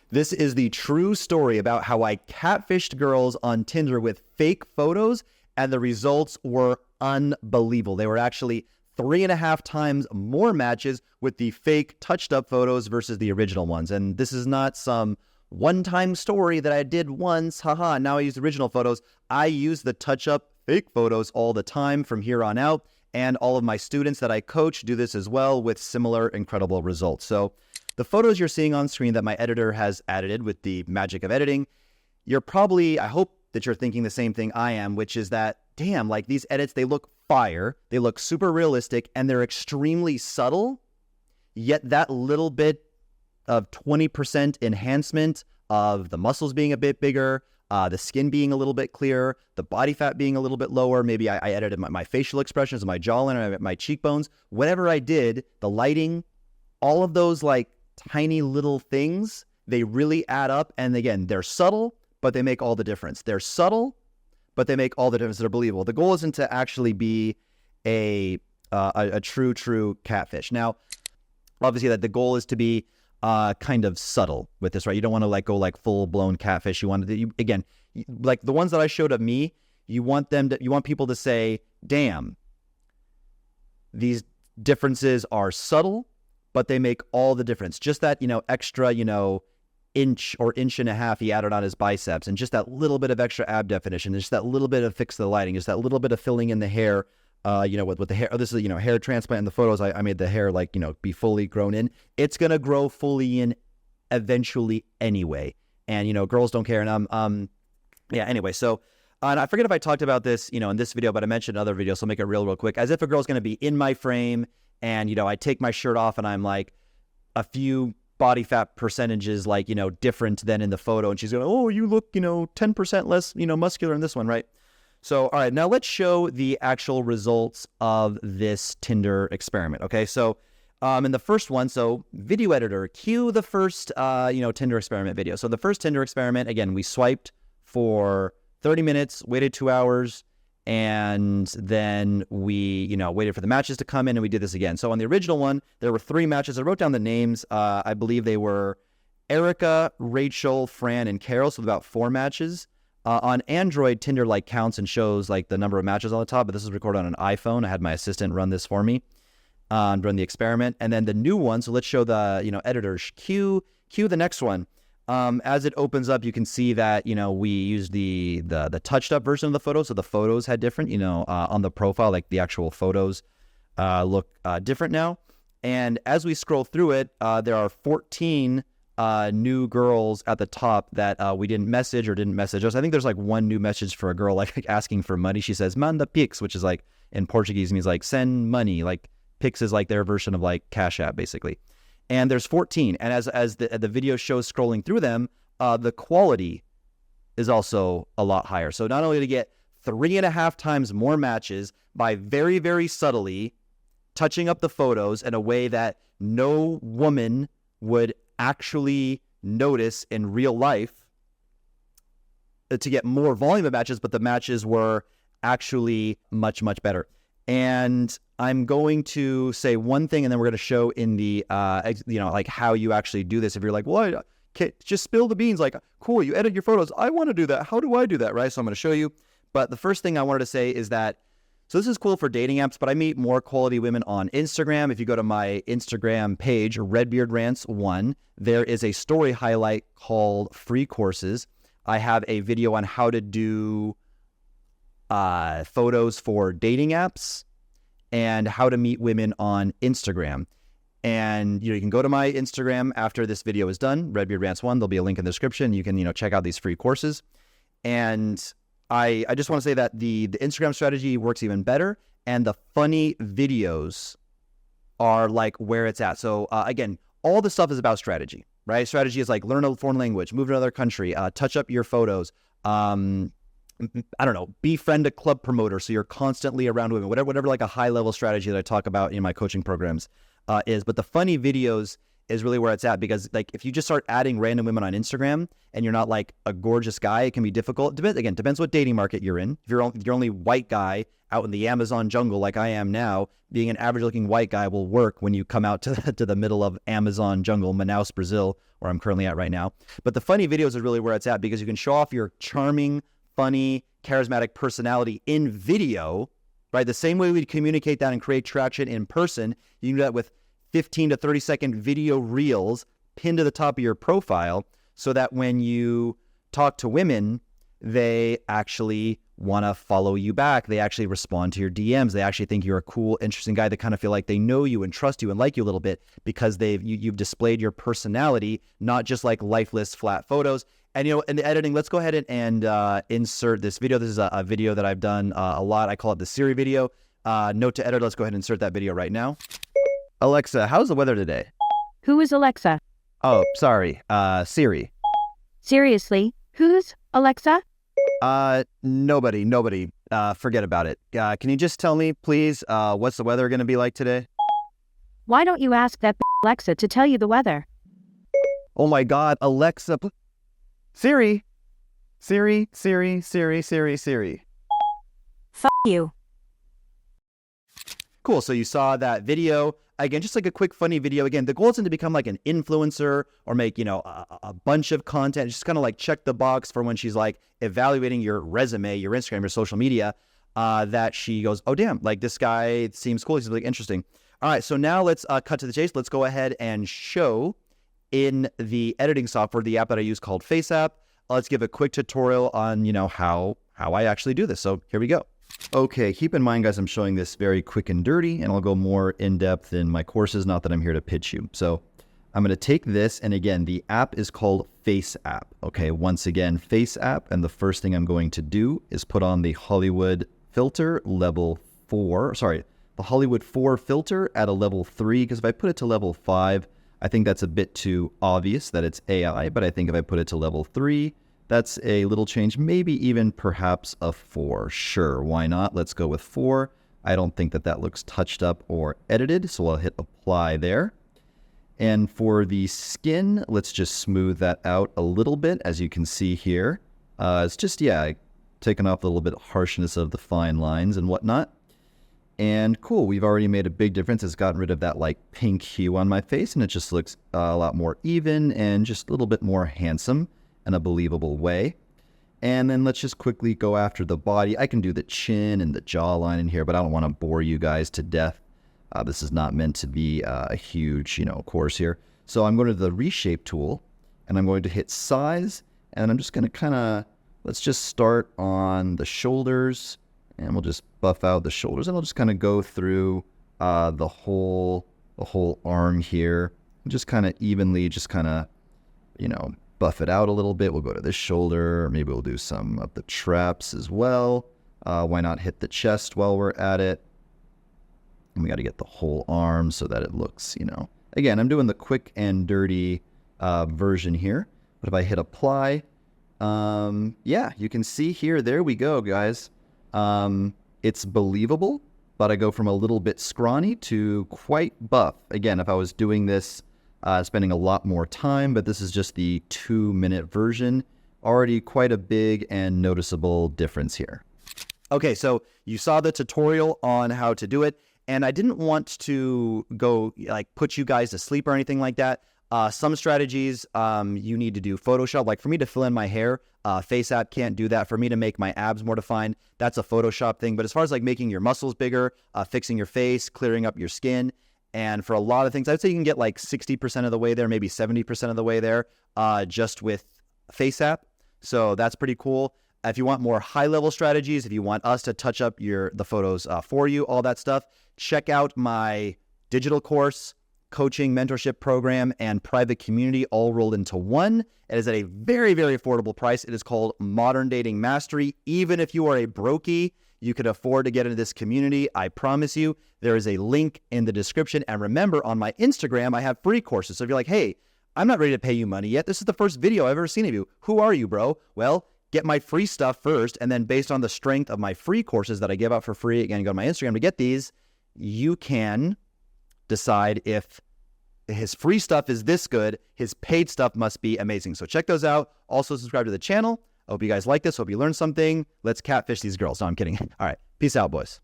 This is the true story about how I catfished girls on Tinder with fake photos, and the results were unbelievable. They were actually 3.5 times more matches with the fake touched up photos versus the original ones. And this is not some one-time story that I did once, haha, now I use the original photos. I use the touch-up fake photos all the time from here on out, and all of my students that I coach do this as well with similar incredible results. So the photos you're seeing on screen that my editor has edited with the magic of editing, you're probably, I hope that you're thinking the same thing I am, which is that, damn, like these edits, they look fire, they look super realistic, and they're extremely subtle, yet that little bit of 20% enhancement of the muscles being a bit bigger, the skin being a little bit clearer, the body fat being a little bit lower. Maybe I edited my facial expressions, my jawline, my cheekbones, whatever I did, the lighting, all of those like tiny little things, they really add up. And again, they're subtle, but they make all the difference. They're subtle, but they make all the difference. They're believable. The goal isn't to actually be a true catfish. Now, obviously that the goal is to be kind of subtle with this, right? You don't want to like go like full blown catfish. You want to, again, like the ones that I showed of me, you want people to say, damn, these differences are subtle, but they make all the difference. Just that, extra, inch or inch and a half he added on his biceps, and just that little bit of extra ab definition, just that little bit of fix the lighting, just that little bit of filling in the hair, with the hair. This is, hair transplant in the photos. I made the hair like, be fully grown in. It's going to grow fully in eventually anyway. And, girls don't care. And, anyway, so, and I forget if I talked about this, in this video, but I mentioned in other videos, so I'll make it real quick. As if a girl's going to be in my frame and, I take my shirt off and I'm like a few body fat percentages, like, different than in the photo. And she's going, oh, you look, 10% less, muscular in this one, right? So, all right, now let's show the actual results of this Tinder experiment, okay? So, in the first one, so video editor, cue the first, Tinder experiment video. So the first Tinder experiment, again, we swiped for 30 minutes, waited 2 hours, and then we, waited for the matches to come in, and we did this again. So on the original one, there were 3 matches. I wrote down the names. I believe they were Erica, Rachel, Fran, and Carol, so about 4 matches. On Android, Tinder counts and shows the number of matches on the top, but this is recorded on an iPhone. I had my assistant run this for me, run the experiment. And then the new one, so let's show the, editors. Cue the next one. As it opens up, you can see that, we used the touched up version of the photo. So the photos had different, on the profile, like the actual photos look different now. And as we scroll through it, there are 14 new girls at the top that we didn't message or didn't message us. I think there's one new message for a girl like asking for money. She says manda pix, which is in Portuguese means send money. Pix is their version of Cash App basically. And there's 14. And as the video shows scrolling through them, the quality is also a lot higher. So not only to get 3.5 times more matches by very, very subtly touching up the photos in a way that no woman would actually notice in real life, to get more volume of matches, but the matches were actually much, much better. And I'm going to say one thing, and then we're going to show in the, how you actually do this. If you're like, well, just spill the beans. Cool, you edit your photos. I want to do that. How do I do that, right? So I'm going to show you. But the first thing I wanted to say is that, so this is cool for dating apps, but I meet more quality women on Instagram. If you go to my Instagram page, Redbeard Rants 1, there is a story highlight called Free Courses. I have a video on how to do photos for dating apps and how to meet women on Instagram. And you can go to my Instagram after this video is done, Redbeard Rants 1. There'll be a link in the description. You can check out these free courses. And I just want to say that the Instagram strategy works even better, and the funny videos are where it's at. So again, all the stuff is about strategy, right? Strategy is learn a foreign language, move to another country, touch up your photos, I don't know, befriend a club promoter so you're constantly around women, whatever a high level strategy that I talk about in my coaching programs is. But the funny videos is really where it's at, because like if you just start adding random women on Instagram and you're not like a gorgeous guy, it can be difficult. Depends what dating market you're in. If you're only white guy out in the Amazon jungle like I am now, being an average looking white guy will work when you come out to the middle of Amazon jungle, Manaus, Brazil, where I'm currently at right now. But the funny videos is really where it's at, because you can show off your charming, funny, charismatic personality in video, right? The same way we communicate that and create traction in person, you can do that with 15 to 30 second video reels pinned to the top of your profile, so that when you talk to women, they actually want to follow you back. They actually respond to your DMs. They actually think you're a cool, interesting guy. They kind of feel like they know you and trust you and like you a little bit, because you've displayed your personality, not just like lifeless flat photos. And, in the editing, let's go ahead and insert this video. This is a video that I've done a lot. I call it the Siri video. Note to editor, let's go ahead and insert that video right now. Alexa, how's the weather today? Who is Alexa? Oh, sorry. Siri. Seriously? Who's Alexa? Nobody. Forget about it. Can you just tell me, please, what's the weather going to be like today? Why don't you ask that Alexa to tell you the weather? Oh my God, Alexa. Siri. Siri. F you. Cool. So you saw that video. Again, just like a quick, funny video. Again, the goal isn't to become like an influencer or make, a bunch of content. Just kind of like check the box for when she's like evaluating your resume, your Instagram, your social media, that she goes, oh, damn, like this guy seems cool. He's really interesting. All right. So now let's cut to the chase. Let's go ahead and show in the editing software, the app that I use called FaceApp. Let's give a quick tutorial on, how I actually do this. So here we go. Okay, keep in mind, guys, I'm showing this very quick and dirty, and I'll go more in-depth in my courses, not that I'm here to pitch you. So I'm going to take this, and again, the app is called FaceApp. Okay, once again, FaceApp, and the first thing I'm going to do is put on the Hollywood filter level 4, the Hollywood 4 filter at a level 3, because if I put it to level 5, I think that's a bit too obvious that it's AI, but I think if I put it to level 3, that's a little change, maybe even perhaps a 4. Sure, why not? Let's go with 4. I don't think that looks touched up or edited, so I'll hit apply there. And for the skin, let's just smooth that out a little bit, as you can see here. It's just, taking off a little bit of harshness of the fine lines and whatnot. And cool, we've already made a big difference. It's gotten rid of that like pink hue on my face, and it just looks a lot more even and just a little bit more handsome in a believable way. And then let's just quickly go after the body. I can do the chin and the jawline in here, but I don't want to bore you guys to death. This is not meant to be a huge, course here. So I'm going to the reshape tool, and I'm going to hit size, and I'm just going to let's just start on the shoulders, and we'll just buff out the shoulders, and I'll just kind of go through the whole arm here, and just kind of evenly, buff it out a little bit. We'll go to this shoulder. Maybe we'll do some of the traps as well. Why not hit the chest while we're at it? And we got to get the whole arm so that it looks, Again, I'm doing the quick and dirty version here. But if I hit apply, you can see here, there we go, guys. It's believable, but I go from a little bit scrawny to quite buff. Again, if I was doing this, spending a lot more time, but this is just the 2-minute version. Already quite a big and noticeable difference here. Okay, so you saw the tutorial on how to do it, and I didn't want to go put you guys to sleep or anything like that. Some strategies you need to do Photoshop. Like for me to fill in my hair, FaceApp can't do that. For me to make my abs more defined, that's a Photoshop thing. But as far as like making your muscles bigger, fixing your face, clearing up your skin, and for a lot of things, I'd say you can get like 60% of the way there, maybe 70% of the way there, just with FaceApp. So that's pretty cool. If you want more high-level strategies, if you want us to touch up the photos for you, all that stuff, check out my digital course, coaching, mentorship program, and private community all rolled into one. It is at a very, very affordable price. It is called Modern Dating Mastery. Even if you are a brokey, you could afford to get into this community. I promise you, there is a link in the description. And remember, on my Instagram, I have free courses. So if you're like, hey, I'm not ready to pay you money yet. This is the first video I've ever seen of you. Who are you, bro? Well, get my free stuff first. And then based on the strength of my free courses that I give out for free, again, go to my Instagram to get these, you can decide if his free stuff is this good, his paid stuff must be amazing. So check those out. Also subscribe to the channel. I hope you guys like this. Hope you learned something. Let's catfish these girls. No, I'm kidding. All right. Peace out, boys.